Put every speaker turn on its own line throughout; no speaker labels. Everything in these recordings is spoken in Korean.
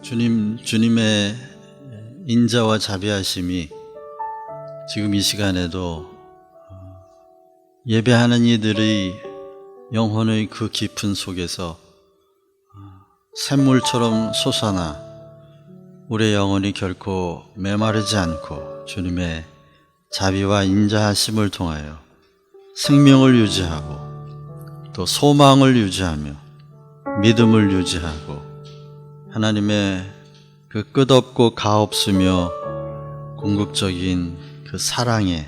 주님의 인자와 자비하심이 지금 이 시간에도 예배하는 이들의 영혼의 그 깊은 속에서 샘물처럼 솟아나 우리의 영혼이 결코 메마르지 않고 주님의 자비와 인자하심을 통하여 생명을 유지하고 또 소망을 유지하며 믿음을 유지하고 하나님의 그 끝없고 가없으며 궁극적인 그 사랑에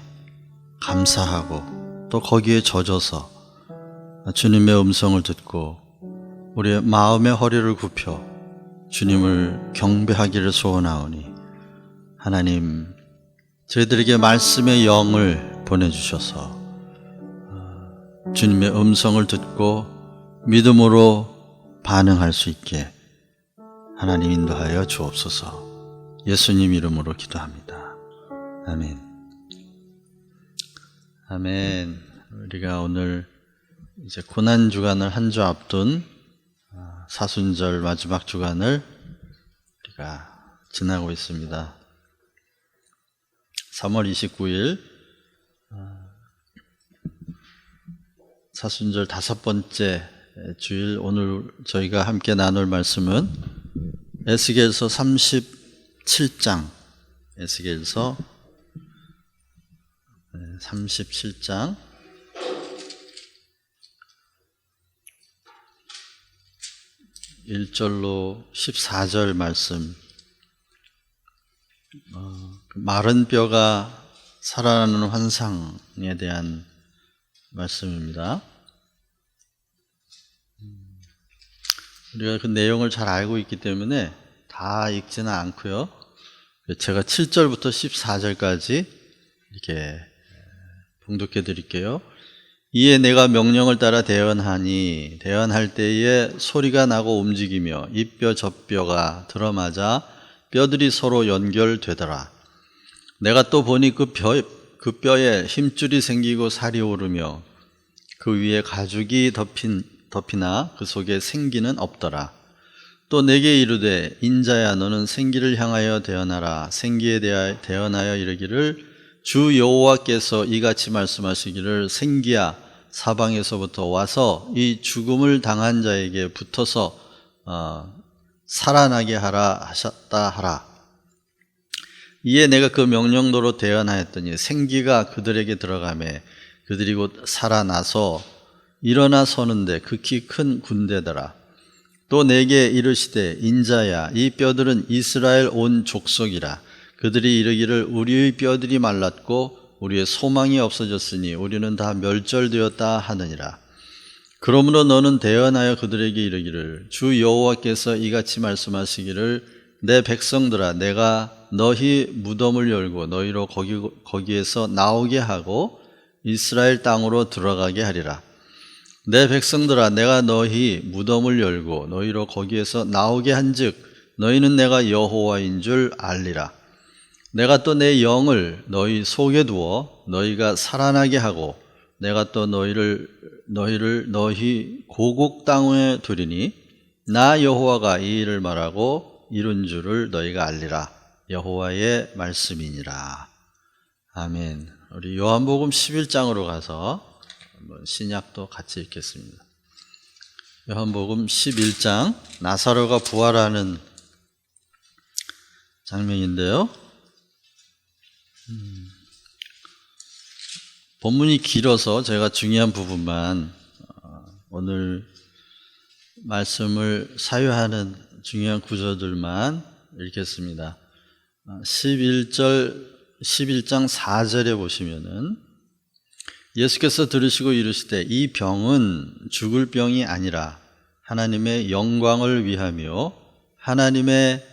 감사하고 또 거기에 젖어서 주님의 음성을 듣고 우리의 마음의 허리를 굽혀 주님을 경배하기를 소원하오니 하나님 저희들에게 말씀의 영을 보내주셔서 주님의 음성을 듣고 믿음으로 반응할 수 있게 하나님 인도하여 주옵소서. 예수님 이름으로 기도합니다. 아멘. 아멘. 우리가 오늘 이제 고난주간을 한 주 앞둔 사순절 마지막 주간을 우리가 지나고 있습니다. 3월 29일 사순절 5번째 주일, 오늘 저희가 함께 나눌 말씀은 에스겔서 37장, 에스겔서 37장 1절로 14절 말씀. 마른 뼈가 살아나는 환상에 대한 말씀입니다. 우리가 그 내용을 잘 알고 있기 때문에 다 읽지는 않고요. 제가 7절부터 14절까지 이렇게 봉독해 드릴게요. 이에 내가 명령을 따라 대언하니 대언할 때에 소리가 나고 움직이며 이 뼈 저 뼈가 들어맞아 뼈들이 서로 연결되더라. 내가 또 보니 그 뼈에 힘줄이 생기고 살이 오르며 그 위에 가죽이 덮이나 그 속에 생기는 없더라. 또 내게 이르되 인자야 너는 생기를 향하여 대언하라. 생기에 대하여 대언하여 이르기를 주 여호와께서 이같이 말씀하시기를 생기야 사방에서부터 와서 이 죽음을 당한 자에게 붙어서 살아나게 하라 하셨다 하라. 이에 내가 그 명령대로 대언하였더니 생기가 그들에게 들어가매 그들이 곧 살아나서 일어나 서는데 극히 큰 군대더라. 또 내게 이르시되 인자야 이 뼈들은 이스라엘 온 족속이라. 그들이 이르기를 우리의 뼈들이 말랐고 우리의 소망이 없어졌으니 우리는 다 멸절되었다 하느니라. 그러므로 너는 대언하여 그들에게 이르기를 주 여호와께서 이같이 말씀하시기를 내 백성들아 내가 너희 무덤을 열고 너희로 거기에서 나오게 하고 이스라엘 땅으로 들어가게 하리라. 내 백성들아 내가 너희 무덤을 열고 너희로 거기에서 나오게 한즉 너희는 내가 여호와인 줄 알리라. 내가 또 내 영을 너희 속에 두어 너희가 살아나게 하고 내가 또 너희 고국 땅에 두리니 나 여호와가 이 일을 말하고 이룬 줄을 너희가 알리라. 여호와의 말씀이니라. 아멘. 우리 요한복음 11장으로 가서 한번 신약도 같이 읽겠습니다. 요한복음 11장 나사로가 부활하는 장면인데요. 본문이 길어서 제가 중요한 부분만 오늘 말씀을 사유하는 중요한 구절들만 읽겠습니다. 11장 4절에 보시면은 예수께서 들으시고 이르시되 이 병은 죽을 병이 아니라 하나님의 영광을 위하며 하나님의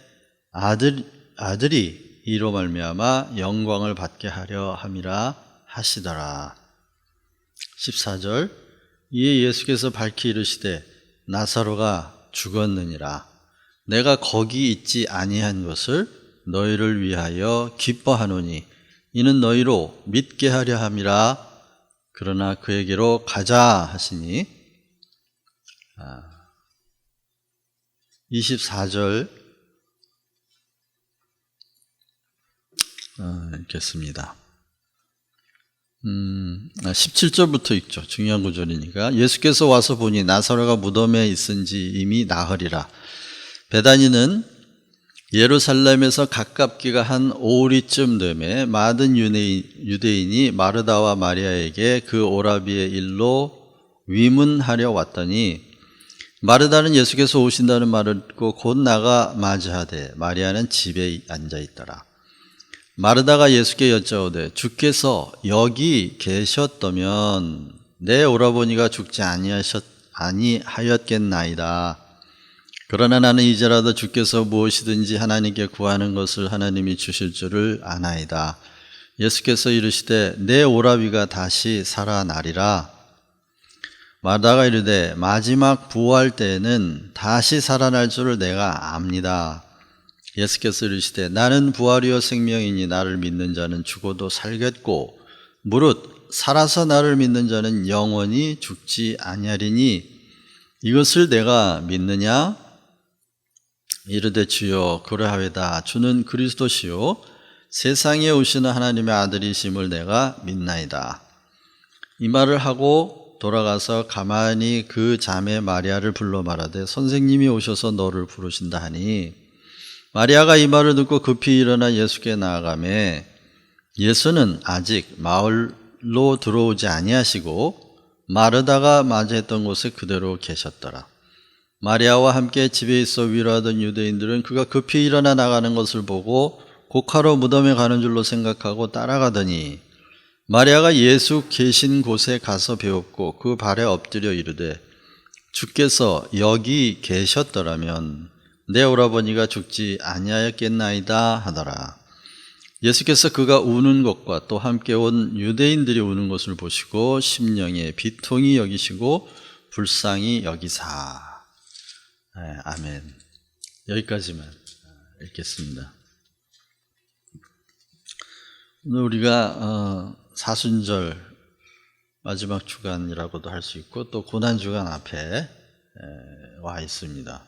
아들이 이로 말미암아 영광을 받게 하려 함이라 하시더라. 14절 이에 예수께서 밝히 이르시되 나사로가 죽었느니라. 내가 거기 있지 아니한 것을 너희를 위하여 기뻐하노니 이는 너희로 믿게 하려 함이라. 그러나 그에게로 가자 하시니 24절 읽겠습니다. 17절부터 읽죠. 중요한 구절이니까. 예수께서 와서 보니 나사로가 무덤에 있은지 이미 나흘이라. 베다니는 예루살렘에서 가깝기가 한 오리쯤 되매 많은 유대인이 마르다와 마리아에게 그 오라비의 일로 위문하려 왔더니 마르다는 예수께서 오신다는 말을 듣고 곧 나가 맞이하되 마리아는 집에 앉아 있더라. 마르다가 예수께 여짜오되 주께서 여기 계셨다면 내 오라버니가 죽지 아니하였겠나이다. 그러나 나는 이제라도 주께서 무엇이든지 하나님께 구하는 것을 하나님이 주실 줄을 아나이다. 예수께서 이르시되 내 오라비가 다시 살아나리라. 마르다가 이르되 마지막 부활 때에는 다시 살아날 줄을 내가 압니다. 예수께서 이르시되 나는 부활이요 생명이니 나를 믿는 자는 죽어도 살겠고 무릇 살아서 나를 믿는 자는 영원히 죽지 아니하리니 이것을 내가 믿느냐? 이르되 주여 그러하외다. 주는 그리스도시요 세상에 오시는 하나님의 아들이심을 내가 믿나이다. 이 말을 하고 돌아가서 가만히 그 자매 마리아를 불러 말하되 선생님이 오셔서 너를 부르신다 하니 마리아가 이 말을 듣고 급히 일어나 예수께 나아가매 예수는 아직 마을로 들어오지 아니하시고 마르다가 맞이했던 곳에 그대로 계셨더라. 마리아와 함께 집에 있어 위로하던 유대인들은 그가 급히 일어나 나가는 것을 보고 곡하러 무덤에 가는 줄로 생각하고 따라가더니 마리아가 예수 계신 곳에 가서 배웠고 그 발에 엎드려 이르되 주께서 여기 계셨더라면 내 오라버니가 죽지 아니하였겠나이다 하더라. 예수께서 그가 우는 것과 또 함께 온 유대인들이 우는 것을 보시고 심령에 비통히 여기시고 불쌍히 여기사. 아멘. 여기까지만 읽겠습니다. 오늘 우리가 사순절 마지막 주간이라고도 할 수 있고 또 고난주간 앞에 와 있습니다.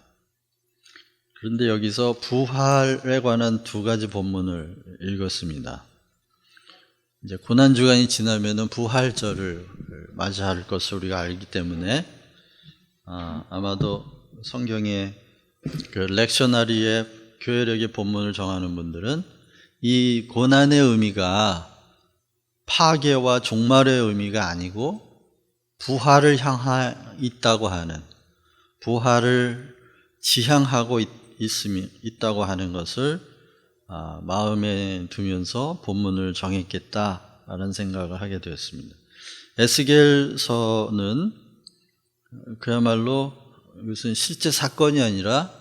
그런데 여기서 부활에 관한 두 가지 본문을 읽었습니다. 이제 고난주간이 지나면은 부활절을 맞이할 것을 우리가 알기 때문에 아마도 성경의 그 렉셔너리의 교회력의 본문을 정하는 분들은 이 고난의 의미가 파괴와 종말의 의미가 아니고 부활을 향해 있다고 하는, 부활을 지향하고 있다고 하는 것을 마음에 두면서 본문을 정했겠다라는 생각을 하게 되었습니다. 에스겔서는 그야말로 이것은 실제 사건이 아니라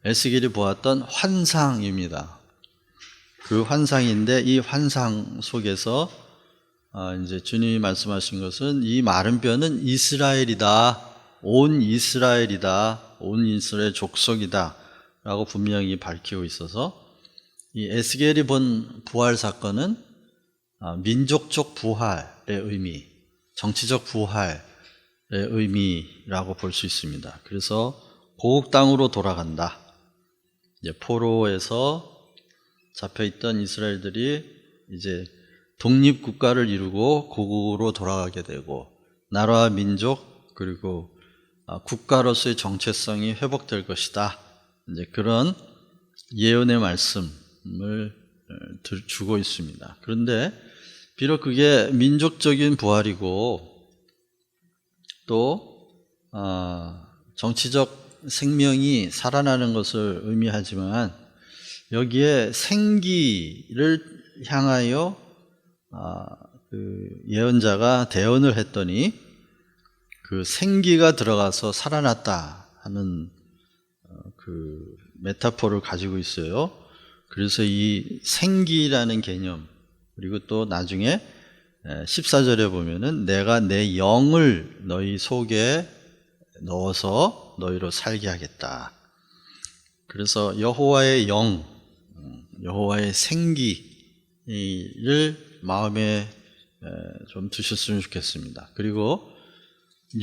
에스겔이 보았던 환상입니다. 그 환상인데 이 환상 속에서 이제 주님이 말씀하신 것은 이 마른 뼈는 이스라엘이다, 온 이스라엘이다, 온 이스라엘 족속이다 라고 분명히 밝히고 있어서 이 에스겔이 본 부활 사건은 민족적 부활의 의미, 정치적 부활의 의미라고 볼 수 있습니다. 그래서 고국 땅으로 돌아간다. 이제 포로에서 잡혀있던 이스라엘들이 이제 독립국가를 이루고 고국으로 돌아가게 되고 나라와 민족 그리고 국가로서의 정체성이 회복될 것이다. 이제 그런 예언의 말씀을 주고 있습니다. 그런데 비록 그게 민족적인 부활이고 또 정치적 생명이 살아나는 것을 의미하지만 여기에 생기를 향하여 그 예언자가 대언을 했더니 그 생기가 들어가서 살아났다 하는 그 메타포를 가지고 있어요. 그래서 이 생기라는 개념, 그리고 또 나중에 14절에 보면은 내가 내 영을 너희 속에 넣어서 너희로 살게 하겠다. 그래서 여호와의 영, 여호와의 생기를 마음에 좀 두셨으면 좋겠습니다. 그리고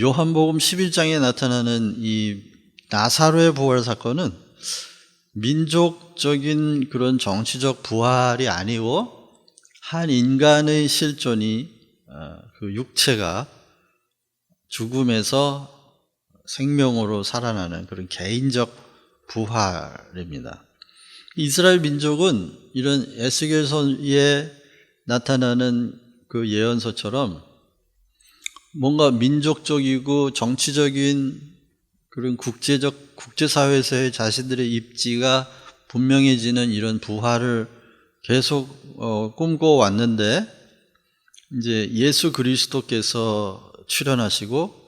요한복음 11장에 나타나는 이 나사로의 부활 사건은 민족적인 그런 정치적 부활이 아니고 한 인간의 실존이 그 육체가 죽음에서 생명으로 살아나는 그런 개인적 부활입니다. 이스라엘 민족은 이런 에스겔서에 나타나는 그 예언서처럼 뭔가 민족적이고 정치적인 그런 국제사회에서의 자신들의 입지가 분명해지는 이런 부활을 계속 꿈꿔왔는데, 이제 예수 그리스도께서 출현하시고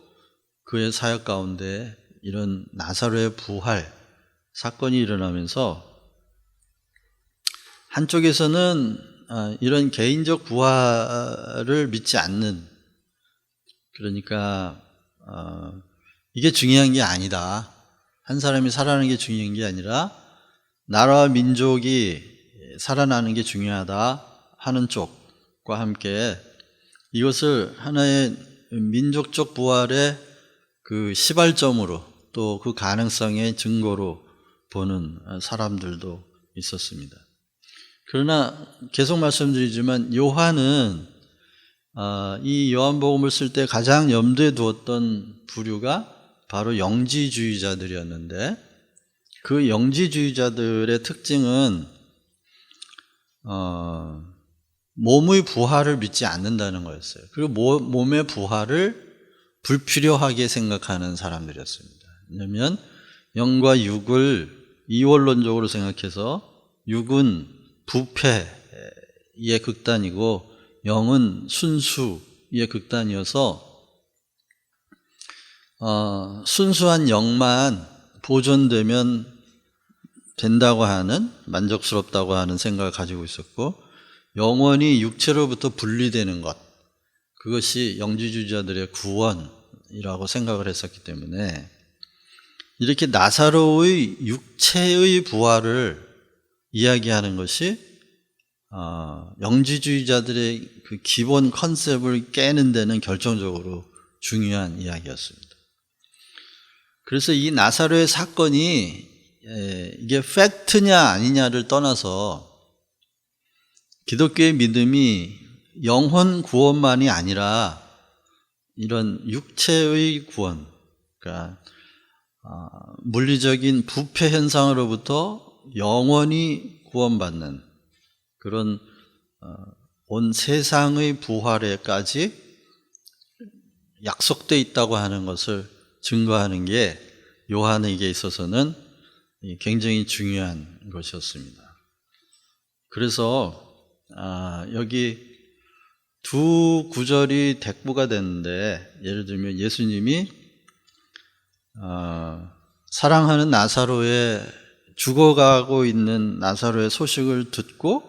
그의 사역 가운데 이런 나사로의 부활 사건이 일어나면서 한쪽에서는 이런 개인적 부활을 믿지 않는, 그러니까 이게 중요한 게 아니다. 한 사람이 살아나는 게 중요한 게 아니라 나라와 민족이 살아나는 게 중요하다 하는 쪽과 함께 이것을 하나의 민족적 부활의 그 시발점으로 또 그 가능성의 증거로 보는 사람들도 있었습니다. 그러나 계속 말씀드리지만 요한은 이 요한복음을 쓸 때 가장 염두에 두었던 부류가 바로 영지주의자들이었는데, 그 영지주의자들의 특징은 몸의 부활을 믿지 않는다는 거였어요. 그리고 몸의 부활을 불필요하게 생각하는 사람들이었습니다. 왜냐하면 영과 육을 이원론적으로 생각해서 육은 부패의 극단이고 영은 순수의 극단이어서 순수한 영만 보존되면 된다고 하는, 만족스럽다고 하는 생각을 가지고 있었고, 영혼이 육체로부터 분리되는 것, 그것이 영지주의자들의 구원이라고 생각을 했었기 때문에 이렇게 나사로의 육체의 부활을 이야기하는 것이 영지주의자들의 그 기본 컨셉을 깨는 데는 결정적으로 중요한 이야기였습니다. 그래서 이 나사로의 사건이 이게 팩트냐 아니냐를 떠나서 기독교의 믿음이 영혼 구원만이 아니라 이런 육체의 구원, 그러니까 물리적인 부패 현상으로부터 영원히 구원받는 그런 온 세상의 부활에까지 약속되어 있다고 하는 것을 증거하는 게 요한에게 있어서는 굉장히 중요한 것이었습니다. 그래서 여기 두 구절이 대꾸가 됐는데, 예를 들면 예수님이 사랑하는 나사로의, 죽어가고 있는 나사로의 소식을 듣고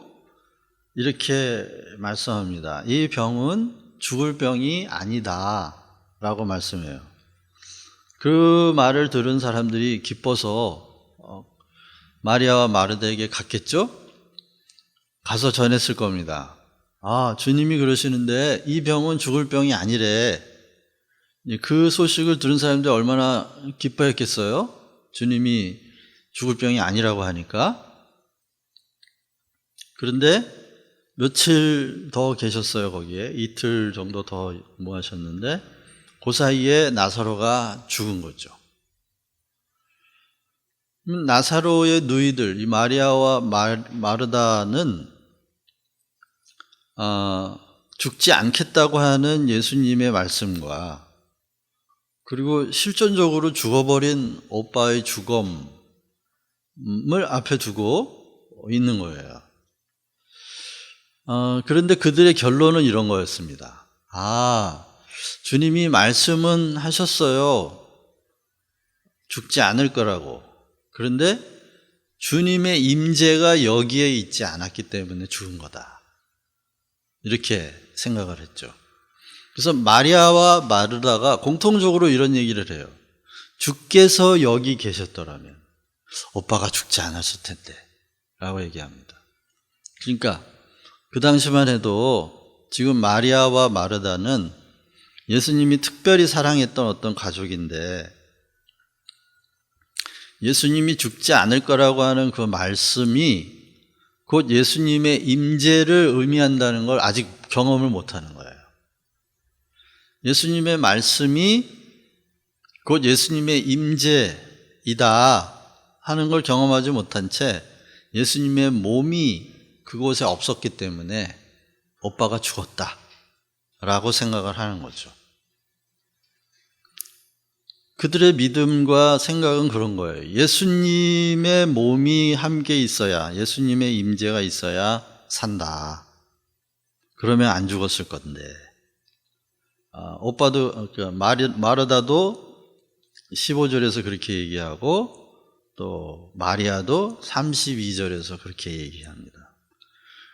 이렇게 말씀합니다. 이 병은 죽을 병이 아니다 라고 말씀해요. 그 말을 들은 사람들이 기뻐서 마리아와 마르다에게 갔겠죠? 가서 전했을 겁니다. 주님이 그러시는데 이 병은 죽을 병이 아니래. 그 소식을 들은 사람들이 얼마나 기뻐했겠어요? 주님이 죽을 병이 아니라고 하니까. 그런데 며칠 더 계셨어요, 거기에. 이틀 정도 더 하셨는데 그 사이에 나사로가 죽은 거죠. 나사로의 누이들, 이 마리아와 마르다는 죽지 않겠다고 하는 예수님의 말씀과 그리고 실존적으로 죽어버린 오빠의 죽음을 앞에 두고 있는 거예요. 그런데 그들의 결론은 이런 거였습니다. 주님이 말씀은 하셨어요. 죽지 않을 거라고. 그런데 주님의 임재가 여기에 있지 않았기 때문에 죽은 거다. 이렇게 생각을 했죠. 그래서 마리아와 마르다가 공통적으로 이런 얘기를 해요. 주께서 여기 계셨더라면 오빠가 죽지 않았을 텐데 라고 얘기합니다. 그러니까 그 당시만 해도 지금 마리아와 마르다는 예수님이 특별히 사랑했던 어떤 가족인데, 예수님이 죽지 않을 거라고 하는 그 말씀이 곧 예수님의 임재를 의미한다는 걸 아직 경험을 못하는 거예요. 예수님의 말씀이 곧 예수님의 임재이다 하는 걸 경험하지 못한 채 예수님의 몸이 그곳에 없었기 때문에 오빠가 죽었다라고 생각을 하는 거죠. 그들의 믿음과 생각은 그런 거예요. 예수님의 몸이 함께 있어야, 예수님의 임재가 있어야 산다. 그러면 안 죽었을 건데. 오빠도, 마르다도 15절에서 그렇게 얘기하고 또 마리아도 32절에서 그렇게 얘기합니다.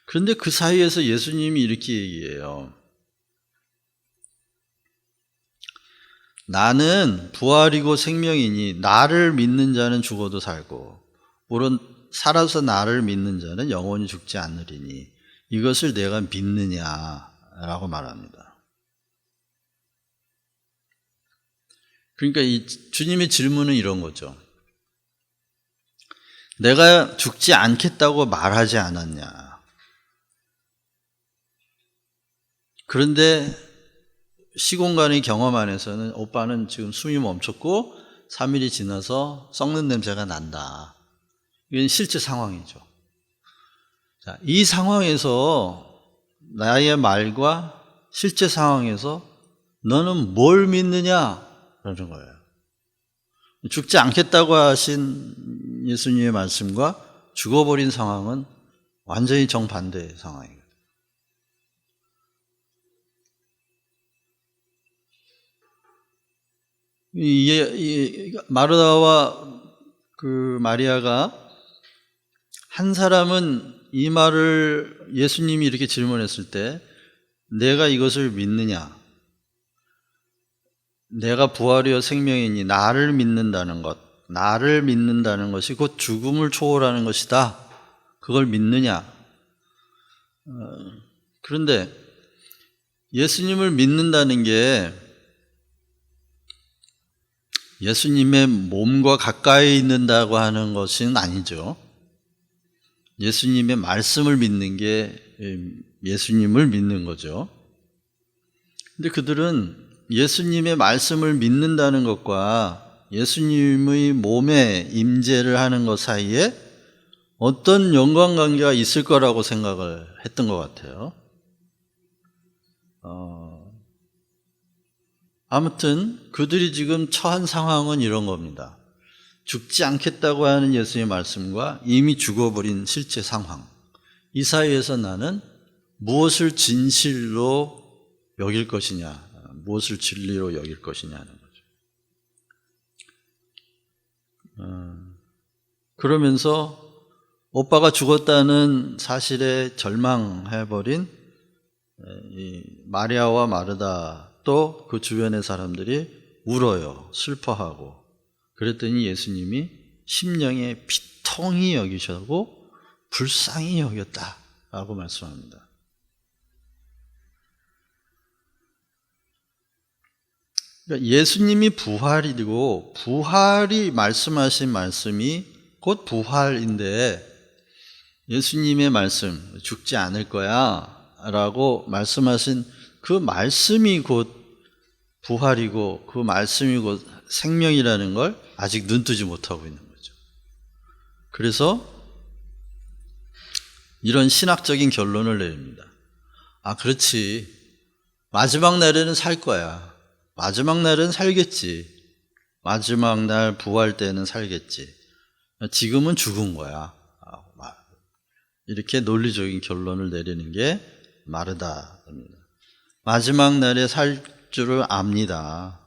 그런데 그 사이에서 예수님이 이렇게 얘기해요. 나는 부활이고 생명이니 나를 믿는 자는 죽어도 살고 물론 살아서 나를 믿는 자는 영원히 죽지 않으리니 이것을 내가 믿느냐라고 말합니다. 그러니까 이 주님의 질문은 이런 거죠. 내가 죽지 않겠다고 말하지 않았냐. 그런데 시공간의 경험 안에서는 오빠는 지금 숨이 멈췄고 3일이 지나서 썩는 냄새가 난다. 이건 실제 상황이죠. 자, 이 상황에서 나의 말과 실제 상황에서 너는 뭘 믿느냐? 그러는 거예요. 죽지 않겠다고 하신 예수님의 말씀과 죽어버린 상황은 완전히 정반대의 상황이에요. 마르다와 그 마리아가 한 사람은 이 말을 예수님이 이렇게 질문했을 때 내가 이것을 믿느냐? 내가 부활이요 생명이니 나를 믿는다는 것이 곧 죽음을 초월하는 것이다. 그걸 믿느냐? 그런데 예수님을 믿는다는 게 예수님의 몸과 가까이 있는다고 하는 것은 아니죠. 예수님의 말씀을 믿는 게 예수님을 믿는 거죠. 근데 그들은 예수님의 말씀을 믿는다는 것과 예수님의 몸에 임재를 하는 것 사이에 어떤 연관관계가 있을 거라고 생각을 했던 것 같아요. 아무튼 그들이 지금 처한 상황은 이런 겁니다. 죽지 않겠다고 하는 예수의 말씀과 이미 죽어버린 실제 상황. 이 사이에서 나는 무엇을 진실로 여길 것이냐, 무엇을 진리로 여길 것이냐는 거죠. 그러면서 오빠가 죽었다는 사실에 절망해버린 이 마리아와 마르다 또 그 주변의 사람들이 울어요. 슬퍼하고. 그랬더니 예수님이 심령에 비통히 여기셨고 불쌍히 여겼다라고 말씀합니다. 그러니까 예수님이 부활이고 부활이 말씀하신 말씀이 곧 부활인데 예수님의 말씀 죽지 않을 거야 라고 말씀하신 그 말씀이 곧 부활이고 그 말씀이 곧 생명이라는 걸 아직 눈뜨지 못하고 있는 거죠. 그래서 이런 신학적인 결론을 내립니다. 아, 그렇지. 마지막 날에는 살 거야. 마지막 날은 살겠지. 마지막 날 부활 때는 살겠지. 지금은 죽은 거야. 이렇게 논리적인 결론을 내리는 게 마르다입니다. 마지막 날에 살 줄을 압니다.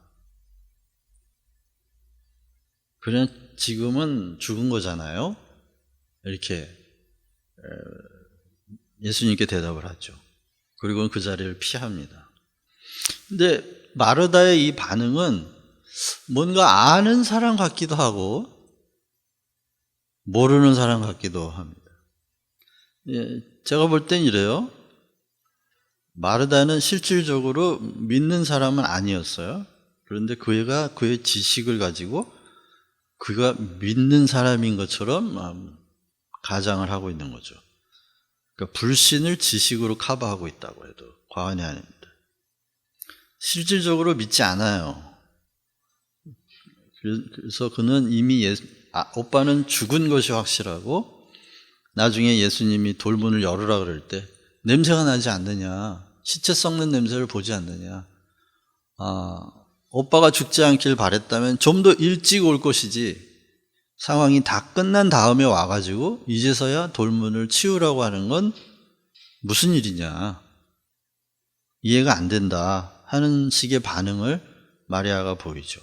그냥 지금은 죽은 거잖아요. 이렇게 예수님께 대답을 하죠. 그리고 그 자리를 피합니다. 근데 마르다의 이 반응은 뭔가 아는 사람 같기도 하고 모르는 사람 같기도 합니다. 제가 볼 땐 이래요. 마르다는 실질적으로 믿는 사람은 아니었어요. 그런데 그가 그의 지식을 가지고 그가 믿는 사람인 것처럼 가장을 하고 있는 거죠. 그러니까 불신을 지식으로 커버하고 있다고 해도 과언이 아닙니다. 실질적으로 믿지 않아요. 그래서 그는 이미 오빠는 죽은 것이 확실하고 나중에 예수님이 돌문을 열으라 그럴 때 냄새가 나지 않느냐, 시체 썩는 냄새를 보지 않느냐, 오빠가 죽지 않길 바랬다면 좀 더 일찍 올 것이지 상황이 다 끝난 다음에 와가지고 이제서야 돌문을 치우라고 하는 건 무슨 일이냐, 이해가 안 된다 하는 식의 반응을 마리아가 보이죠.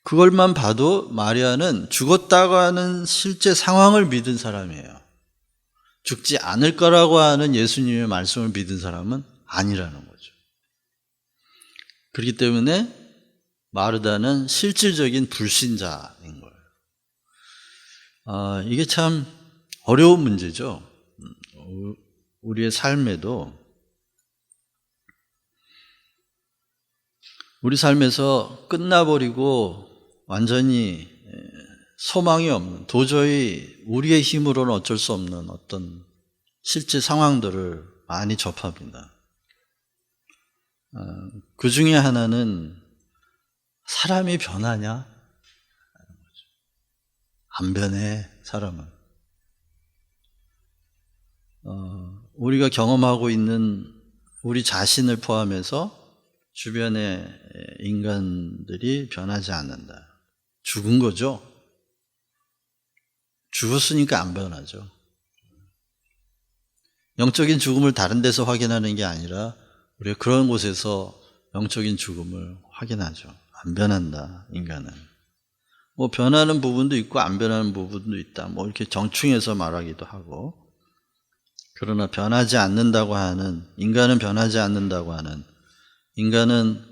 그걸만 봐도 마리아는 죽었다고 하는 실제 상황을 믿은 사람이에요. 죽지 않을 거라고 하는 예수님의 말씀을 믿은 사람은 아니라는 거죠. 그렇기 때문에 마르다는 실질적인 불신자인 거예요. 이게 참 어려운 문제죠. 우리의 삶에도, 우리 삶에서 끝나버리고 완전히 소망이 없는, 도저히 우리의 힘으로는 어쩔 수 없는 어떤 실제 상황들을 많이 접합니다. 그 중에 하나는 사람이 변하냐? 안 변해, 사람은. 우리가 경험하고 있는 우리 자신을 포함해서 주변의 인간들이 변하지 않는다. 죽은 거죠. 죽었으니까 안 변하죠. 영적인 죽음을 다른 데서 확인하는 게 아니라 우리가 그런 곳에서 영적인 죽음을 확인하죠. 안 변한다, 인간은. 뭐 변하는 부분도 있고 안 변하는 부분도 있다. 뭐 이렇게 정충해서 말하기도 하고. 그러나 변하지 않는다고 하는, 인간은 변하지 않는다고 하는, 인간은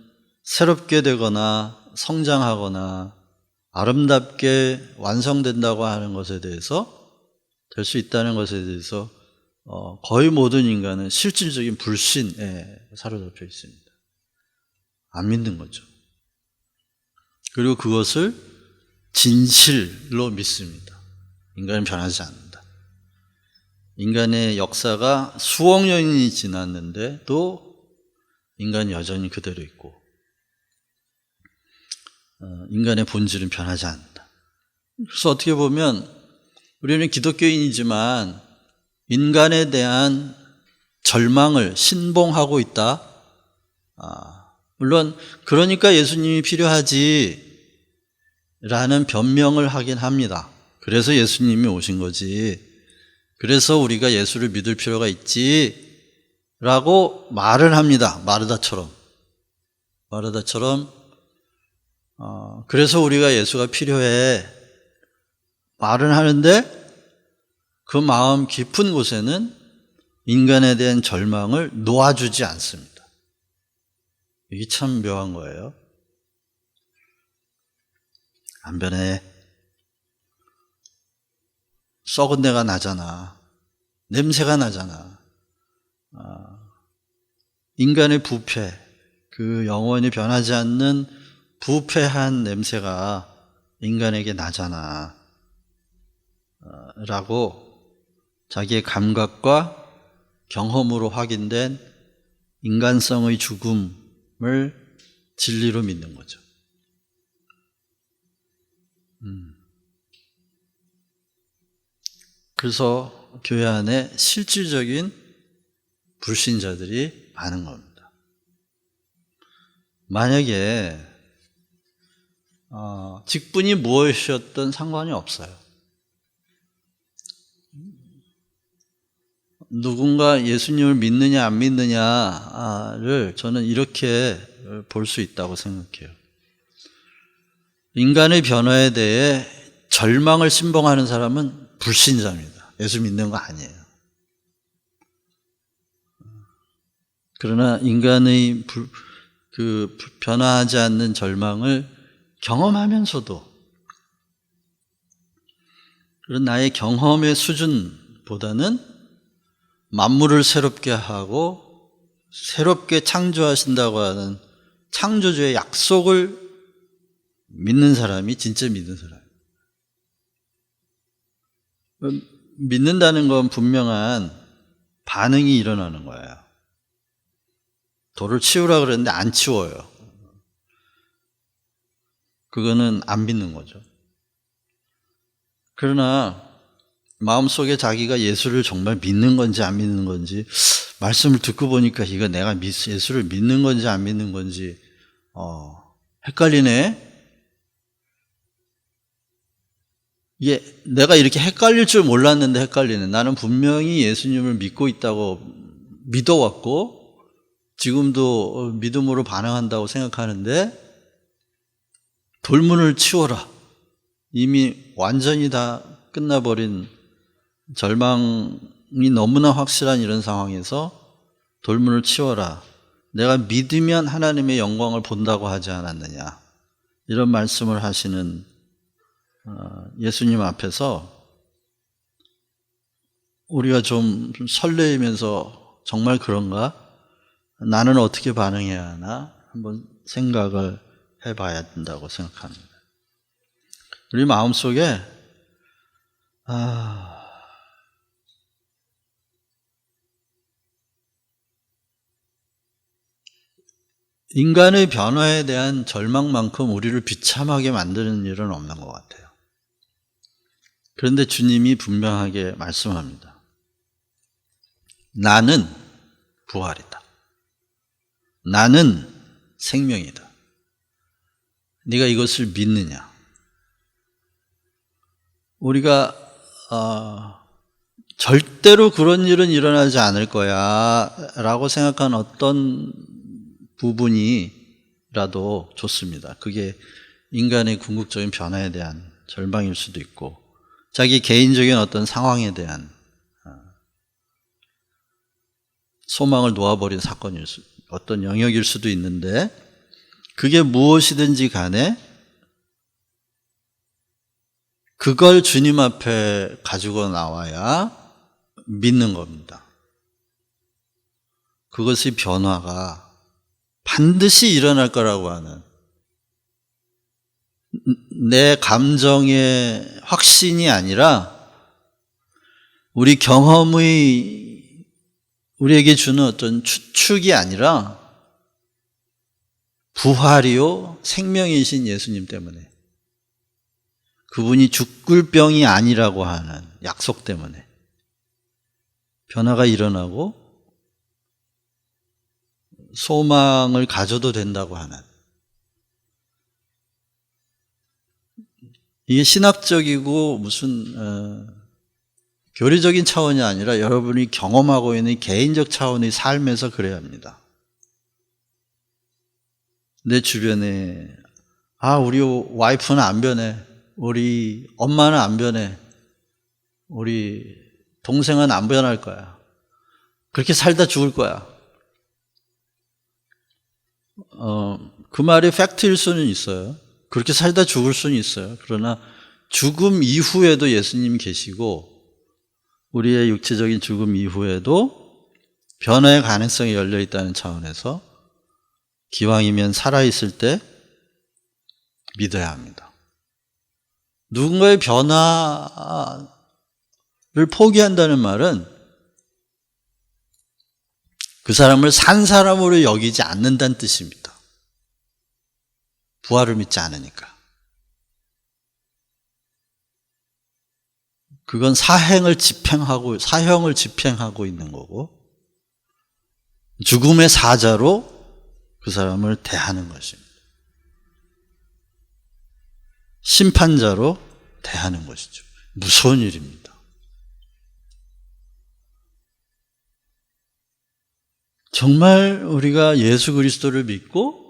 새롭게 되거나 성장하거나 아름답게 완성된다고 하는 것에 대해서, 될 수 있다는 것에 대해서 거의 모든 인간은 실질적인 불신에 사로잡혀 있습니다. 안 믿는 거죠. 그리고 그것을 진실로 믿습니다. 인간은 변하지 않는다. 인간의 역사가 수억 년이 지났는데도 인간은 여전히 그대로 있고, 인간의 본질은 변하지 않는다. 그래서 어떻게 보면 우리는 기독교인이지만 인간에 대한 절망을 신봉하고 있다. 물론 그러니까 예수님이 필요하지 라는 변명을 하긴 합니다. 그래서 예수님이 오신 거지, 그래서 우리가 예수를 믿을 필요가 있지 라고 말을 합니다. 마르다처럼 그래서 우리가 예수가 필요해 말은 하는데 그 마음 깊은 곳에는 인간에 대한 절망을 놓아주지 않습니다. 이게 참 묘한 거예요. 안 변해. 썩은 내가 나잖아. 냄새가 나잖아. 인간의 부패, 그 영원히 변하지 않는 부패한 냄새가 인간에게 나잖아. 라고 자기의 감각과 경험으로 확인된 인간성의 죽음을 진리로 믿는 거죠. 그래서 교회 안에 실질적인 불신자들이 많은 겁니다. 만약에 직분이 무엇이었든 상관이 없어요. 누군가 예수님을 믿느냐 안 믿느냐를 저는 이렇게 볼 수 있다고 생각해요. 인간의 변화에 대해 절망을 신봉하는 사람은 불신자입니다. 예수 믿는 거 아니에요. 그러나 인간의 그 변화하지 않는 절망을 경험하면서도 그런 나의 경험의 수준보다는 만물을 새롭게 하고 새롭게 창조하신다고 하는 창조주의 약속을 믿는 사람이 진짜 믿는 사람. 믿는다는 건 분명한 반응이 일어나는 거예요. 돌을 치우라 그랬는데 안 치워요. 그거는 안 믿는 거죠. 그러나 마음속에 자기가 예수를 정말 믿는 건지 안 믿는 건지, 말씀을 듣고 보니까 이거 내가 예수를 믿는 건지 안 믿는 건지 헷갈리네. 이게 내가 이렇게 헷갈릴 줄 몰랐는데 헷갈리네. 나는 분명히 예수님을 믿고 있다고 믿어왔고 지금도 믿음으로 반응한다고 생각하는데, 돌문을 치워라. 이미 완전히 다 끝나버린, 절망이 너무나 확실한 이런 상황에서 돌문을 치워라. 내가 믿으면 하나님의 영광을 본다고 하지 않았느냐. 이런 말씀을 하시는 예수님 앞에서 우리가 좀 설레이면서 정말 그런가? 나는 어떻게 반응해야 하나? 한번 생각을 해봐야 된다고 생각합니다. 우리 마음속에 인간의 변화에 대한 절망만큼 우리를 비참하게 만드는 일은 없는 것 같아요. 그런데 주님이 분명하게 말씀합니다. 나는 부활이다. 나는 생명이다. 네가 이것을 믿느냐? 우리가 절대로 그런 일은 일어나지 않을 거야 라고 생각한 어떤 부분이라도 좋습니다. 그게 인간의 궁극적인 변화에 대한 절망일 수도 있고, 자기 개인적인 어떤 상황에 대한 소망을 놓아버린 사건일 수, 어떤 영역일 수도 있는데, 그게 무엇이든지 간에 그걸 주님 앞에 가지고 나와야 믿는 겁니다. 그것의 변화가 반드시 일어날 거라고 하는 내 감정의 확신이 아니라 우리 경험의 우리에게 주는 어떤 추측이 아니라 부활이요 생명이신 예수님 때문에, 그분이 죽을 병이 아니라고 하는 약속 때문에 변화가 일어나고 소망을 가져도 된다고 하는, 이게 신학적이고 무슨 교리적인 차원이 아니라 여러분이 경험하고 있는 개인적 차원의 삶에서 그래야 합니다. 내 주변에 우리 와이프는 안 변해, 우리 엄마는 안 변해, 우리 동생은 안 변할 거야, 그렇게 살다 죽을 거야. 그 말이 팩트일 수는 있어요. 그렇게 살다 죽을 수는 있어요. 그러나 죽음 이후에도 예수님이 계시고, 우리의 육체적인 죽음 이후에도 변화의 가능성이 열려 있다는 차원에서 기왕이면 살아있을 때 믿어야 합니다. 누군가의 변화를 포기한다는 말은 그 사람을 산 사람으로 여기지 않는다는 뜻입니다. 부활을 믿지 않으니까. 그건 사형을 집행하고 있는 거고, 죽음의 사자로 그 사람을 대하는 것입니다. 심판자로 대하는 것이죠. 무서운 일입니다. 정말 우리가 예수 그리스도를 믿고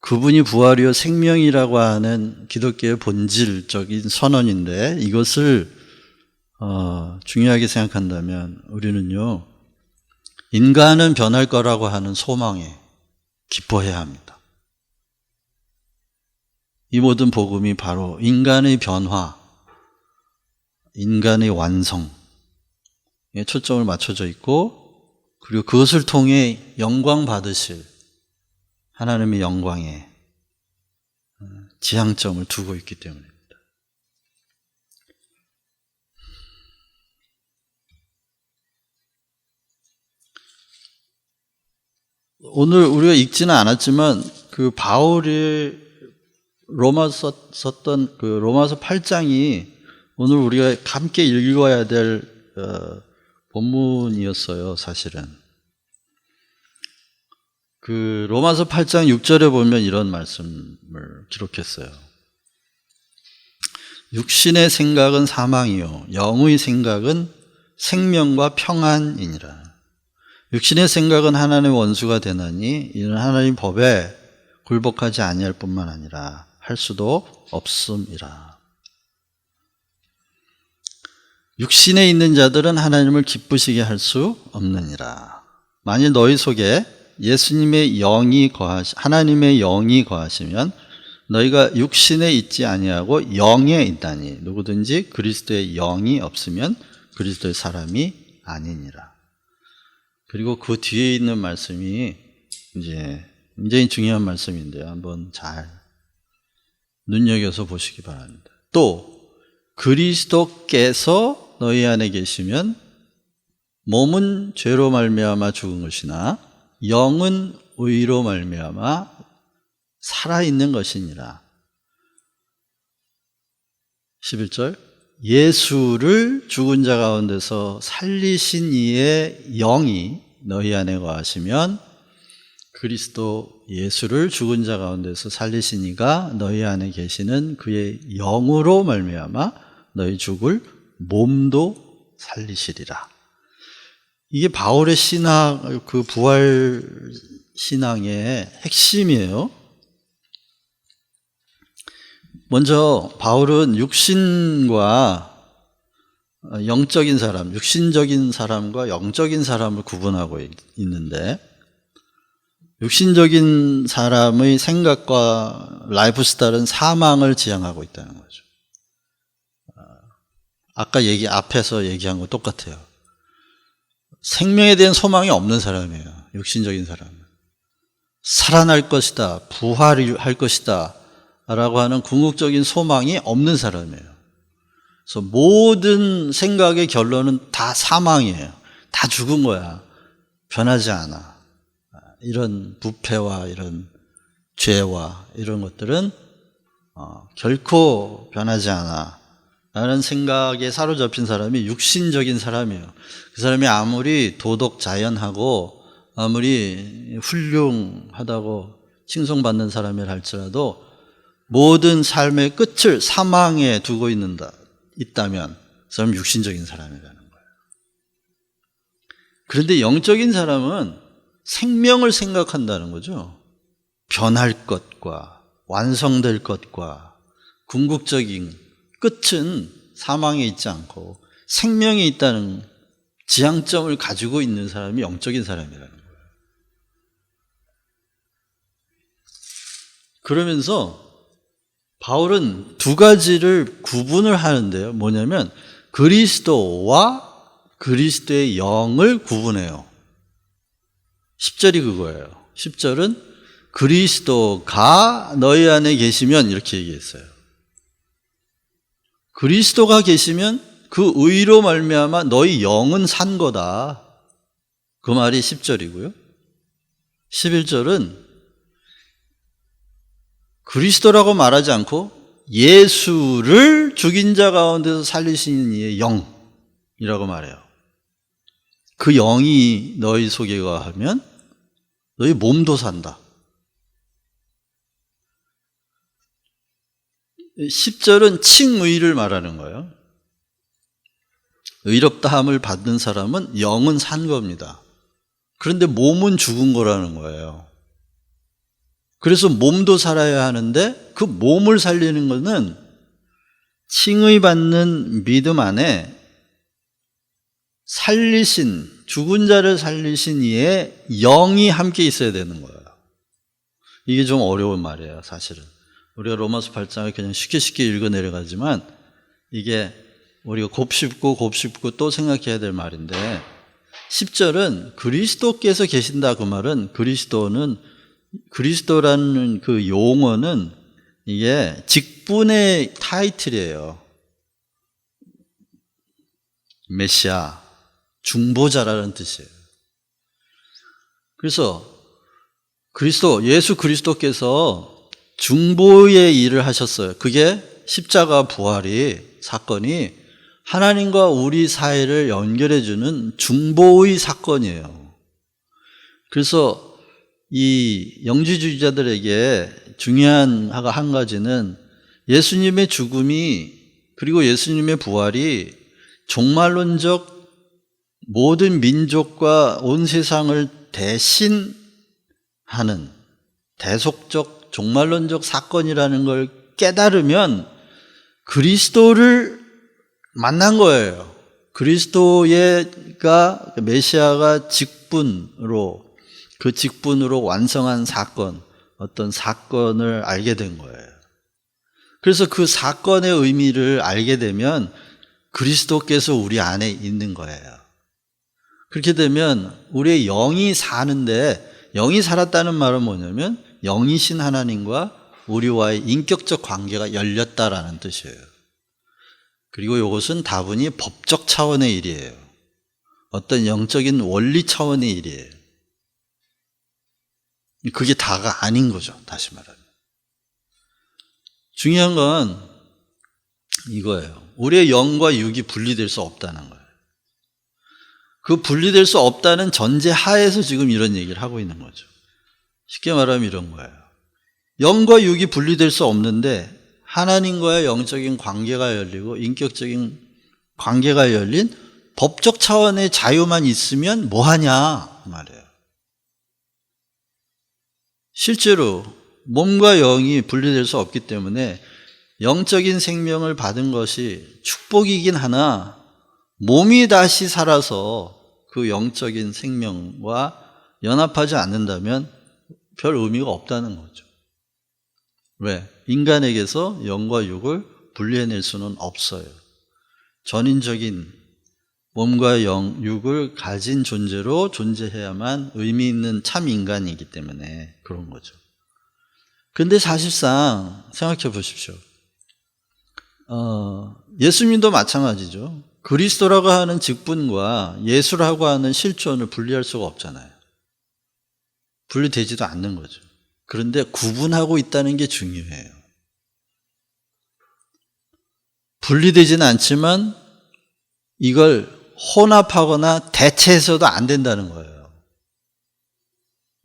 그분이 부활이요 생명이라고 하는 기독교의 본질적인 선언인데, 이것을 중요하게 생각한다면 우리는요, 인간은 변할 거라고 하는 소망에 기뻐해야 합니다. 이 모든 복음이 바로 인간의 변화, 인간의 완성에 초점을 맞춰져 있고, 그리고 그것을 통해 영광 받으실 하나님의 영광에 지향점을 두고 있기 때문입니다. 오늘 우리가 읽지는 않았지만 그 바울이 로마서 썼던 그 로마서 8장이 오늘 우리가 함께 읽어야 될 본문이었어요, 사실은. 그 로마서 8장 6절에 보면 이런 말씀을 기록했어요. 육신의 생각은 사망이요 영의 생각은 생명과 평안이니라. 육신의 생각은 하나님의 원수가 되나니 이는 하나님 법에 굴복하지 아니할 뿐만 아니라 할 수도 없음이라. 육신에 있는 자들은 하나님을 기쁘시게 할 수 없느니라. 만일 너희 속에 예수님의 영이 하나님의 영이 거하시면 너희가 육신에 있지 아니하고 영에 있다니 누구든지 그리스도의 영이 없으면 그리스도의 사람이 아니니라. 그리고 그 뒤에 있는 말씀이 이제 굉장히 중요한 말씀인데요. 한번 잘 눈여겨서 보시기 바랍니다. 또 그리스도께서 너희 안에 계시면 몸은 죄로 말미암아 죽은 것이나 영은 의로 말미암아 살아있는 것이니라. 11절 예수를 죽은 자 가운데서 살리신 이의 영이 너희 안에 거하시면 그리스도 예수를 죽은 자 가운데서 살리신 이가 너희 안에 계시는 그의 영으로 말미암아 너희 죽을 몸도 살리시리라. 이게 바울의 신앙, 그 부활 신앙의 핵심이에요. 먼저 바울은 육신과 영적인 사람, 육신적인 사람과 영적인 사람을 구분하고 있는데 육신적인 사람의 생각과 라이프 스타일은 사망을 지향하고 있다는 거죠. 아까 앞에서 얘기한 거 똑같아요. 생명에 대한 소망이 없는 사람이에요. 육신적인 사람은. 살아날 것이다, 부활할 것이다 라고 하는 궁극적인 소망이 없는 사람이에요. 그래서 모든 생각의 결론은 다 사망이에요. 다 죽은 거야. 변하지 않아. 이런 부패와 이런 죄와 이런 것들은 결코 변하지 않아 라는 생각에 사로잡힌 사람이 육신적인 사람이에요. 그 사람이 아무리 도덕 자연하고 아무리 훌륭하다고 칭송받는 사람이라 할지라도 모든 삶의 끝을 사망에 두고 있다면 그 사람은 육신적인 사람이라는 거예요. 그런데 영적인 사람은 생명을 생각한다는 거죠. 변할 것과 완성될 것과 궁극적인 끝은 사망에 있지 않고 생명에 있다는 지향점을 가지고 있는 사람이 영적인 사람이라는 거예요. 그러면서 바울은 두 가지를 구분을 하는데요. 뭐냐면 그리스도와 그리스도의 영을 구분해요. 10절이 그거예요. 10절은 그리스도가 너희 안에 계시면 이렇게 얘기했어요. 그리스도가 계시면 그 의로 말미암아 너희 영은 산 거다. 그 말이 10절이고요. 11절은 그리스도라고 말하지 않고 예수를 죽인 자 가운데서 살리시는 이의 영이라고 말해요. 그 영이 너희 속에 거하면 너희 몸도 산다. 10절은 칭의를 말하는 거예요. 의롭다함을 받는 사람은 영은 산 겁니다. 그런데 몸은 죽은 거라는 거예요. 그래서 몸도 살아야 하는데 그 몸을 살리는 것은 칭의받는 믿음 안에 죽은 자를 살리신 이의 영이 함께 있어야 되는 거예요. 이게 좀 어려운 말이에요, 사실은. 우리가 로마서 8장을 그냥 쉽게 읽어 내려가지만 이게 우리가 곱씹고 또 생각해야 될 말인데 10절은 그리스도께서 계신다 그 말은 그리스도는 그리스도라는 그 용어는 이게 직분의 타이틀이에요. 메시아, 중보자라는 뜻이에요. 그래서 예수 그리스도께서 중보의 일을 하셨어요. 그게 십자가 부활이 사건이 하나님과 우리 사이를 연결해주는 중보의 사건이에요. 그래서 이 영지주의자들에게 중요한 한 가지는 예수님의 죽음이 그리고 예수님의 부활이 종말론적 모든 민족과 온 세상을 대신하는 대속적 종말론적 사건이라는 걸 깨달으면 그리스도를 만난 거예요. 그리스도가 메시아가 그 직분으로 완성한 사건, 어떤 사건을 알게 된 거예요. 그래서 그 사건의 의미를 알게 되면 그리스도께서 우리 안에 있는 거예요. 그렇게 되면 우리의 영이 사는데, 영이 살았다는 말은 뭐냐면 영이신 하나님과 우리와의 인격적 관계가 열렸다라는 뜻이에요. 그리고 이것은 다분히 법적 차원의 일이에요. 어떤 영적인 원리 차원의 일이에요. 그게 다가 아닌 거죠. 다시 말하면. 중요한 건 이거예요. 우리의 영과 육이 분리될 수 없다는 거예요. 그 분리될 수 없다는 전제 하에서 지금 이런 얘기를 하고 있는 거죠. 쉽게 말하면 이런 거예요. 영과 육이 분리될 수 없는데 하나님과의 영적인 관계가 열리고 인격적인 관계가 열린 법적 차원의 자유만 있으면 뭐하냐 말이에요. 실제로 몸과 영이 분리될 수 없기 때문에 영적인 생명을 받은 것이 축복이긴 하나 몸이 다시 살아서 그 영적인 생명과 연합하지 않는다면 별 의미가 없다는 거죠. 왜? 인간에게서 영과 육을 분리해낼 수는 없어요. 전인적인 몸과 육을 가진 존재로 존재해야만 의미 있는 참 인간이기 때문에 그런 거죠. 근데 사실상 생각해 보십시오. 예수님도 마찬가지죠. 그리스도라고 하는 직분과 예수라고 하는 실존을 분리할 수가 없잖아요. 분리되지도 않는 거죠. 그런데 구분하고 있다는 게 중요해요. 분리되지는 않지만 이걸 혼합하거나 대체해서도 안 된다는 거예요.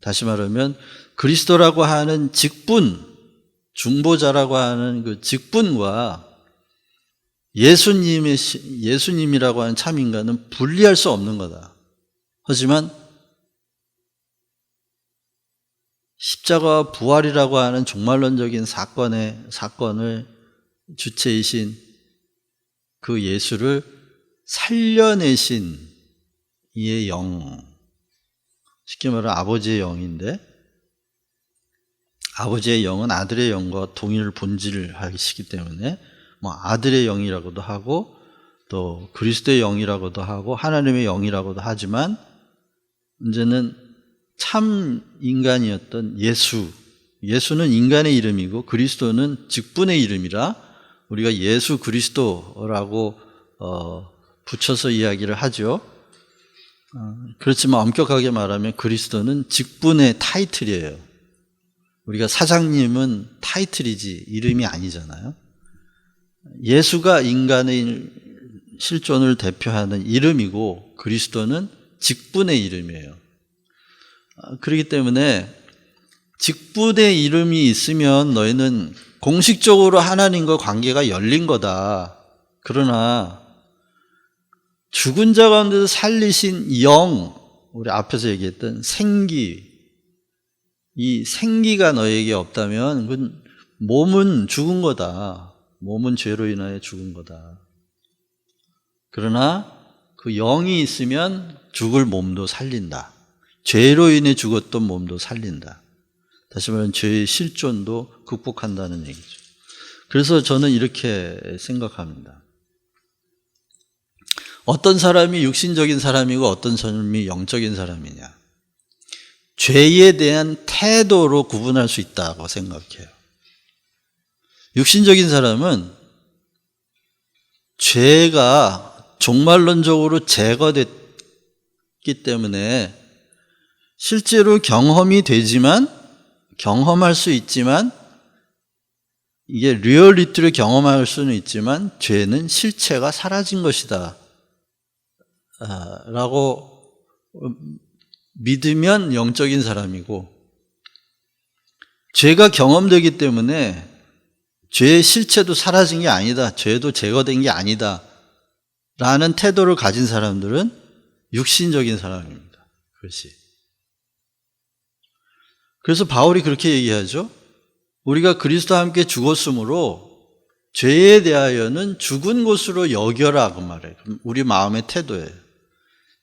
다시 말하면 그리스도라고 하는 직분, 중보자라고 하는 그 직분과 예수님이라고 하는 참 인간은 분리할 수 없는 거다. 하지만 십자가와 부활이라고 하는 종말론적인 사건을 주체이신 그 예수를 살려내신 이의 영, 쉽게 말하면 아버지의 영인데 아버지의 영은 아들의 영과 동일 본질을 하시기 때문에 아들의 영이라고도 하고 또 그리스도의 영이라고도 하고 하나님의 영이라고도 하지만 문제는 참 인간이었던 예수는 인간의 이름이고 그리스도는 직분의 이름이라 우리가 예수 그리스도라고 붙여서 이야기를 하죠. 그렇지만 엄격하게 말하면 그리스도는 직분의 타이틀이에요. 우리가 사장님은 타이틀이지 이름이 아니잖아요. 예수가 인간의 실존을 대표하는 이름이고 그리스도는 직분의 이름이에요. 그렇기 때문에 직분의 이름이 있으면 너희는 공식적으로 하나님과 관계가 열린 거다. 그러나 죽은 자 가운데서 살리신 영, 우리 앞에서 얘기했던 생기, 이 생기가 너에게 없다면 그건 몸은 죽은 거다. 몸은 죄로 인하여 죽은 거다. 그러나 그 영이 있으면 죽을 몸도 살린다. 죄로 인해 죽었던 몸도 살린다. 다시 말하면 죄의 실존도 극복한다는 얘기죠. 그래서 저는 이렇게 생각합니다. 어떤 사람이 육신적인 사람이고 어떤 사람이 영적인 사람이냐. 죄에 대한 태도로 구분할 수 있다고 생각해요. 육신적인 사람은 죄가 종말론적으로 제거됐기 때문에 실제로 경험할 수 있지만 이게 리얼리티를 경험할 수는 있지만 죄는 실체가 사라진 것이다 라고 믿으면 영적인 사람이고, 죄가 경험되기 때문에 죄의 실체도 사라진 게 아니다, 죄도 제거된 게 아니다 라는 태도를 가진 사람들은 육신적인 사람입니다. 그것이. 그래서 바울이 그렇게 얘기하죠. 우리가 그리스도와 함께 죽었으므로 죄에 대하여는 죽은 것으로 여겨라, 그 말이에요. 우리 마음의 태도예요.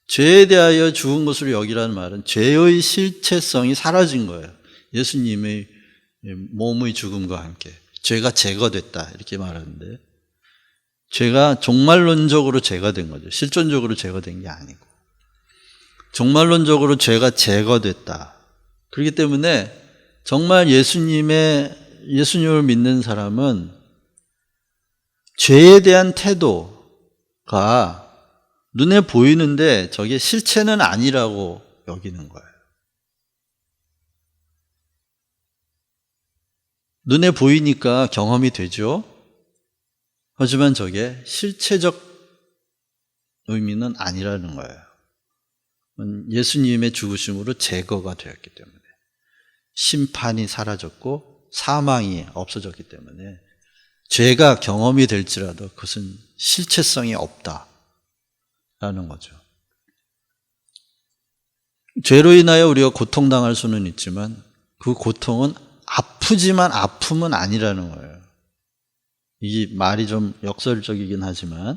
죄에 대하여 죽은 것으로 여기라는 말은 죄의 실체성이 사라진 거예요. 예수님의 몸의 죽음과 함께 죄가 제거됐다 이렇게 말하는데, 죄가 종말론적으로 제거된 거죠. 실존적으로 제거된 게 아니고 종말론적으로 죄가 제거됐다. 그렇기 때문에 정말 예수님을 믿는 사람은 죄에 대한 태도가 눈에 보이는데 저게 실체는 아니라고 여기는 거예요. 눈에 보이니까 경험이 되죠. 하지만 저게 실체적 의미는 아니라는 거예요. 예수님의 죽으심으로 제거가 되었기 때문에, 심판이 사라졌고 사망이 없어졌기 때문에 죄가 경험이 될지라도 그것은 실체성이 없다라는 거죠. 죄로 인하여 우리가 고통당할 수는 있지만 그 고통은 아프지만 아픔은 아니라는 거예요. 이 말이 좀 역설적이긴 하지만,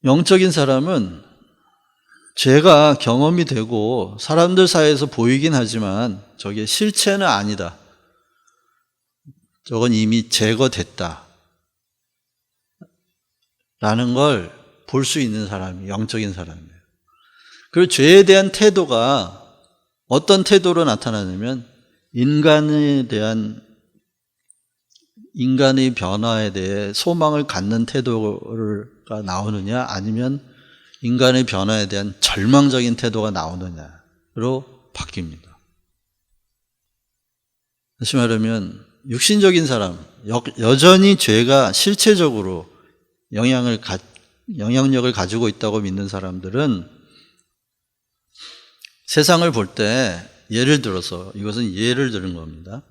영적인 사람은 죄가 경험이 되고 사람들 사이에서 보이긴 하지만 저게 실체는 아니다, 저건 이미 제거됐다 라는 걸 볼 수 있는 사람이 영적인 사람이에요. 그리고 죄에 대한 태도가 어떤 태도로 나타나냐면, 인간의 변화에 대해 소망을 갖는 태도가 나오느냐, 아니면 인간의 변화에 대한 절망적인 태도가 나오느냐로 바뀝니다. 다시 말하면 육신적인 사람, 여전히 죄가 실체적으로 영향력을 가지고 있다고 믿는 사람들은 세상을 볼 때, 예를 들어서, 이것은 예를 들은 겁니다.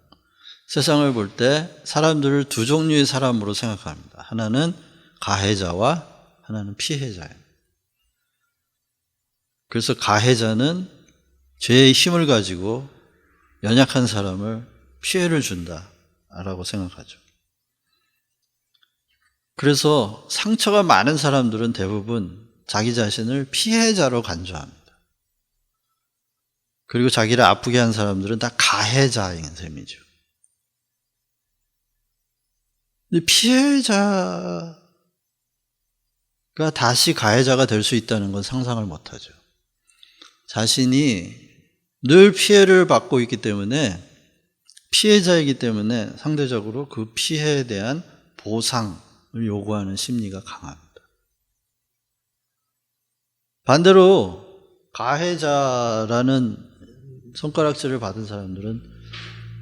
세상을 볼 때 사람들을 두 종류의 사람으로 생각합니다. 하나는 가해자와 하나는 피해자예요. 그래서 가해자는 죄의 힘을 가지고 연약한 사람을 피해를 준다라고 생각하죠. 그래서 상처가 많은 사람들은 대부분 자기 자신을 피해자로 간주합니다. 그리고 자기를 아프게 한 사람들은 다 가해자인 셈이죠. 근데 피해자가 다시 가해자가 될 수 있다는 건 상상을 못하죠. 자신이 늘 피해를 받고 있기 때문에, 피해자이기 때문에 상대적으로 그 피해에 대한 보상을 요구하는 심리가 강합니다. 반대로 가해자라는 손가락질을 받은 사람들은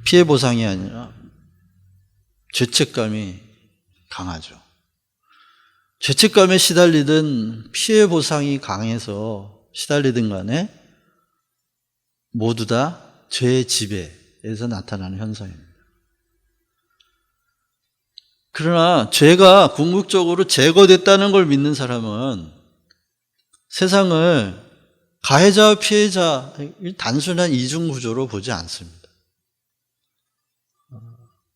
피해 보상이 아니라 죄책감이 강하죠. 죄책감에 시달리든 피해 보상이 강해서 시달리든 간에 모두 다 죄의 지배에서 나타나는 현상입니다. 그러나 죄가 궁극적으로 제거됐다는 걸 믿는 사람은 세상을 가해자와 피해자, 단순한 이중구조로 보지 않습니다.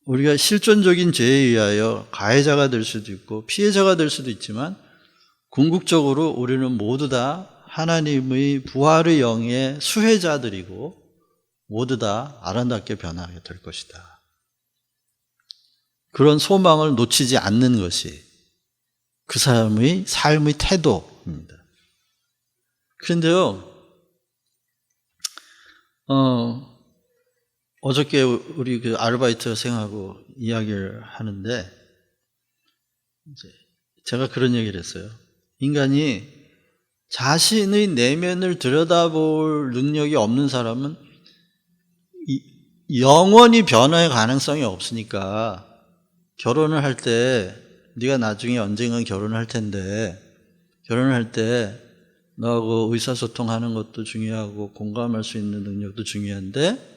우리가 실존적인 죄에 의하여 가해자가 될 수도 있고 피해자가 될 수도 있지만, 궁극적으로 우리는 모두 다 하나님의 부활의 영의 수혜자들이고 모두 다 아름답게 변하게 될 것이다. 그런 소망을 놓치지 않는 것이 그 사람의 삶의 태도입니다. 그런데요, 어저께 우리 그 아르바이트생하고 이야기를 하는데, 이제 제가 그런 얘기를 했어요. 인간이 자신의 내면을 들여다볼 능력이 없는 사람은 영원히 변화의 가능성이 없으니까, 결혼을 할 때 네가 나중에 언젠간 결혼을 할 텐데, 결혼을 할 때 너하고 의사소통하는 것도 중요하고 공감할 수 있는 능력도 중요한데,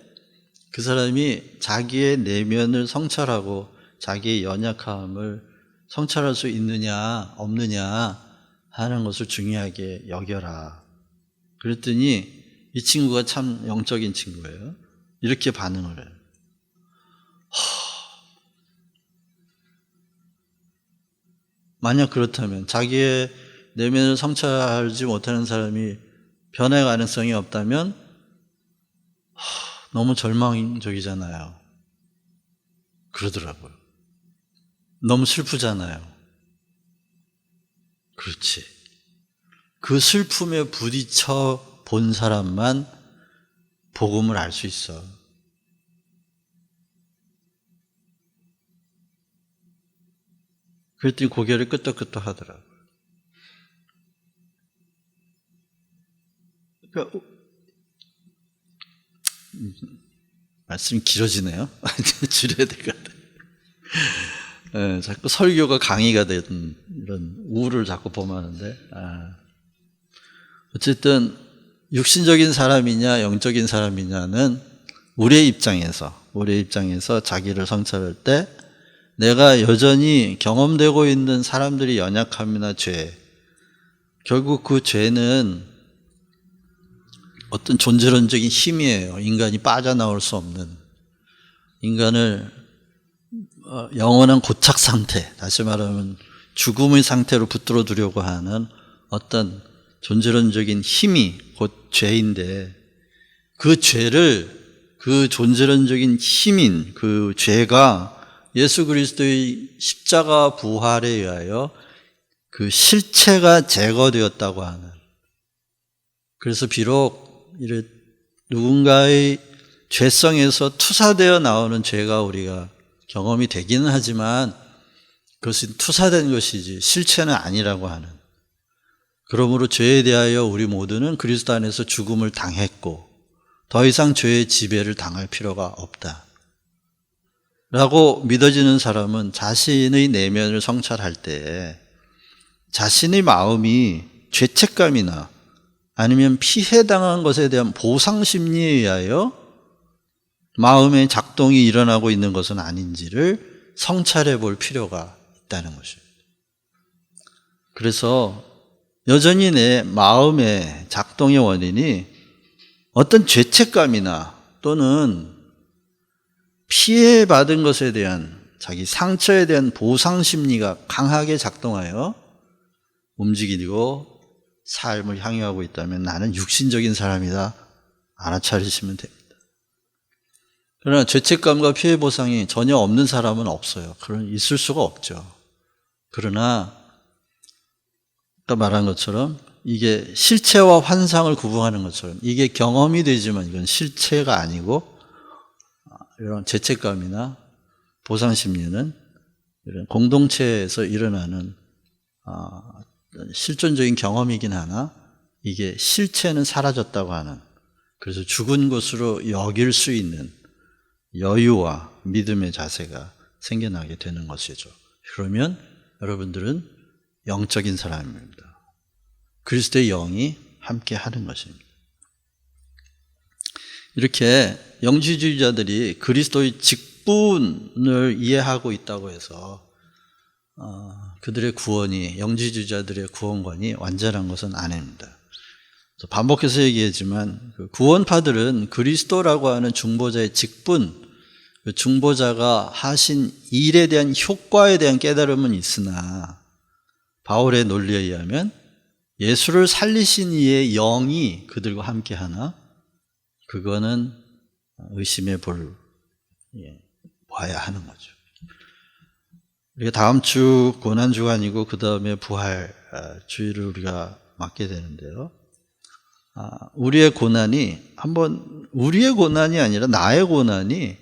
그 사람이 자기의 내면을 성찰하고 자기의 연약함을 성찰할 수 있느냐 없느냐 하는 것을 중요하게 여겨라. 그랬더니 이 친구가 참 영적인 친구예요. 이렇게 반응을 해요. 만약 그렇다면, 자기의 내면을 성찰하지 못하는 사람이 변화의 가능성이 없다면 너무 절망적이잖아요. 그러더라고요. 너무 슬프잖아요. 그렇지. 그 슬픔에 부딪혀 본 사람만 복음을 알 수 있어. 그랬더니 고개를 끄덕끄덕 하더라고요. 그러니까 말씀이 길어지네요. 줄여야 될 것 같아요. 네, 자꾸 설교가 강의가 된 이런 우울을 자꾸 범하는데, 어쨌든 육신적인 사람이냐 영적인 사람이냐는 우리의 입장에서 자기를 성찰할 때 내가 여전히 경험되고 있는 사람들의 연약함이나 죄, 결국 그 죄는 어떤 존재론적인 힘이에요. 인간이 빠져나올 수 없는, 인간을 영원한 고착 상태, 다시 말하면 죽음의 상태로 붙들어 두려고 하는 어떤 존재론적인 힘이 곧 죄인데, 그 죄를, 그 존재론적인 힘인 그 죄가 예수 그리스도의 십자가 부활에 의하여 그 실체가 제거되었다고 하는, 그래서 비록 누군가의 죄성에서 투사되어 나오는 죄가 우리가 경험이 되기는 하지만 그것은 투사된 것이지 실체는 아니라고 하는, 그러므로 죄에 대하여 우리 모두는 그리스도 안에서 죽음을 당했고 더 이상 죄의 지배를 당할 필요가 없다 라고 믿어지는 사람은 자신의 내면을 성찰할 때 자신의 마음이 죄책감이나 아니면 피해당한 것에 대한 보상심리에 의하여 마음의 작동이 일어나고 있는 것은 아닌지를 성찰해 볼 필요가 있다는 것입니다. 그래서 여전히 내 마음의 작동의 원인이 어떤 죄책감이나 또는 피해받은 것에 대한 자기 상처에 대한 보상심리가 강하게 작동하여 움직이고 삶을 향유하고 있다면 나는 육신적인 사람이다, 알아차리시면 됩니다. 그러나 죄책감과 피해 보상이 전혀 없는 사람은 없어요. 그런 있을 수가 없죠. 그러나 아까 말한 것처럼 이게 실체와 환상을 구분하는 것처럼 이게 경험이 되지만 이건 실체가 아니고, 이런 죄책감이나 보상심리는 이런 공동체에서 일어나는 실존적인 경험이긴 하나 이게 실체는 사라졌다고 하는, 그래서 죽은 것으로 여길 수 있는 여유와 믿음의 자세가 생겨나게 되는 것이죠. 그러면 여러분들은 영적인 사람입니다. 그리스도의 영이 함께 하는 것입니다. 이렇게 영지주의자들이 그리스도의 직분을 이해하고 있다고 해서 그들의 구원이, 영지주의자들의 구원관이 완전한 것은 아닙니다. 반복해서 얘기했지만 그 구원파들은 그리스도라고 하는 중보자의 직분, 그 중보자가 하신 일에 대한 효과에 대한 깨달음은 있으나 바울의 논리에 의하면 예수를 살리신 이의 영이 그들과 함께하나 그거는 의심해 봐야 하는 거죠. 우리가 다음 주 고난주간이고 그 다음에 부활주의를 우리가 맞게 되는데요. 우리의 고난이 우리의 고난이 아니라 나의 고난이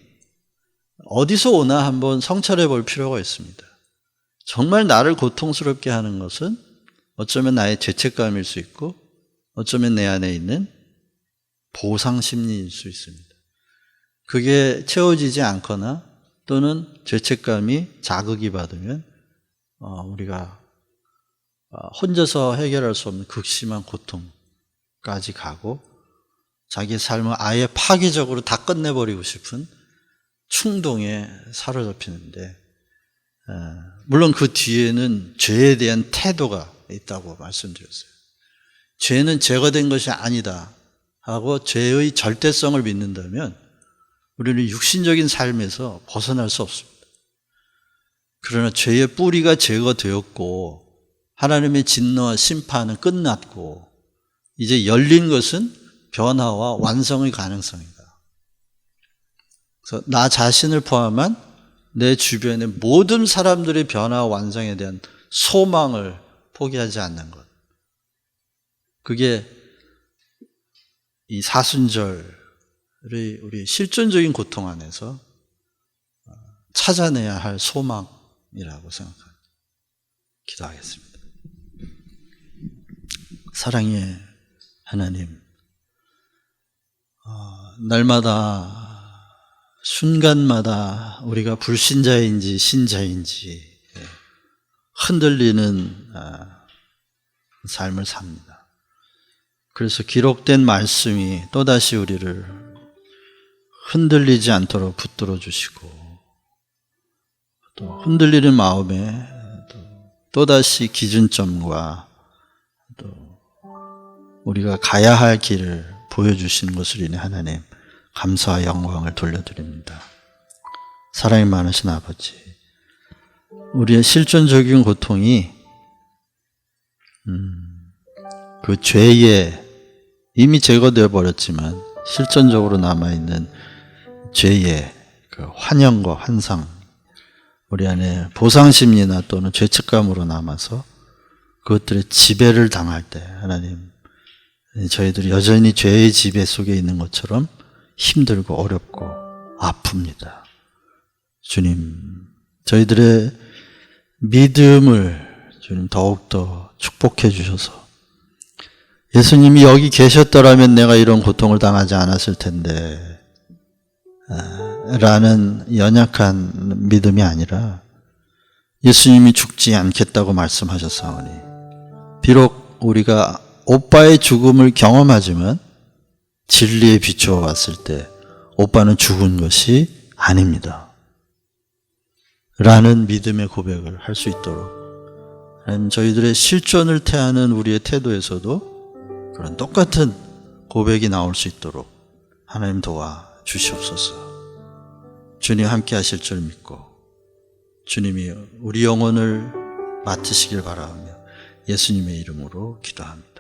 어디서 오나 한번 성찰해 볼 필요가 있습니다. 정말 나를 고통스럽게 하는 것은 어쩌면 나의 죄책감일 수 있고 어쩌면 내 안에 있는 보상 심리일 수 있습니다. 그게 채워지지 않거나 또는 죄책감이 자극이 받으면 우리가 혼자서 해결할 수 없는 극심한 고통까지 가고 자기 삶을 아예 파괴적으로 다 끝내버리고 싶은 충동에 사로잡히는데, 물론 그 뒤에는 죄에 대한 태도가 있다고 말씀드렸어요. 죄는 죄가 된 것이 아니다 하고 죄의 절대성을 믿는다면 우리는 육신적인 삶에서 벗어날 수 없습니다. 그러나 죄의 뿌리가 제거되었고 하나님의 진노와 심판은 끝났고 이제 열린 것은 변화와 완성의 가능성이다. 그래서 나 자신을 포함한 내 주변의 모든 사람들의 변화와 완성에 대한 소망을 포기하지 않는 것. 그게 이 사순절의 우리 실존적인 고통 안에서 찾아내야 할 소망이라고 생각합니다. 기도하겠습니다. 사랑의 하나님, 날마다 순간마다 우리가 불신자인지 신자인지 흔들리는 삶을 삽니다. 그래서 기록된 말씀이 또다시 우리를 흔들리지 않도록 붙들어 주시고 또 흔들리는 마음에 또다시 기준점과 또 우리가 가야 할 길을 보여주신 것을 인해 하나님 감사와 영광을 돌려드립니다. 사랑이 많으신 아버지, 우리의 실존적인 고통이 그 죄에 이미 제거되어 버렸지만 실존적으로 남아있는 죄의 그 환영과 환상, 우리 안에 보상심리나 또는 죄책감으로 남아서 그것들의 지배를 당할 때 하나님, 저희들이 여전히 죄의 지배 속에 있는 것처럼 힘들고 어렵고 아픕니다. 주님, 저희들의 믿음을 주님 더욱더 축복해 주셔서 예수님이 여기 계셨더라면 내가 이런 고통을 당하지 않았을 텐데 라는 연약한 믿음이 아니라 예수님이 죽지 않겠다고 말씀하셨사오니 비록 우리가 오빠의 죽음을 경험하지만 진리에 비추어 봤을 때 오빠는 죽은 것이 아닙니다 라는 믿음의 고백을 할 수 있도록 하나님, 저희들의 실존을 태하는 우리의 태도에서도 그런 똑같은 고백이 나올 수 있도록 하나님 도와 주시옵소서. 주님 함께 하실 줄 믿고 주님이 우리 영혼을 맡으시길 바라며 예수님의 이름으로 기도합니다.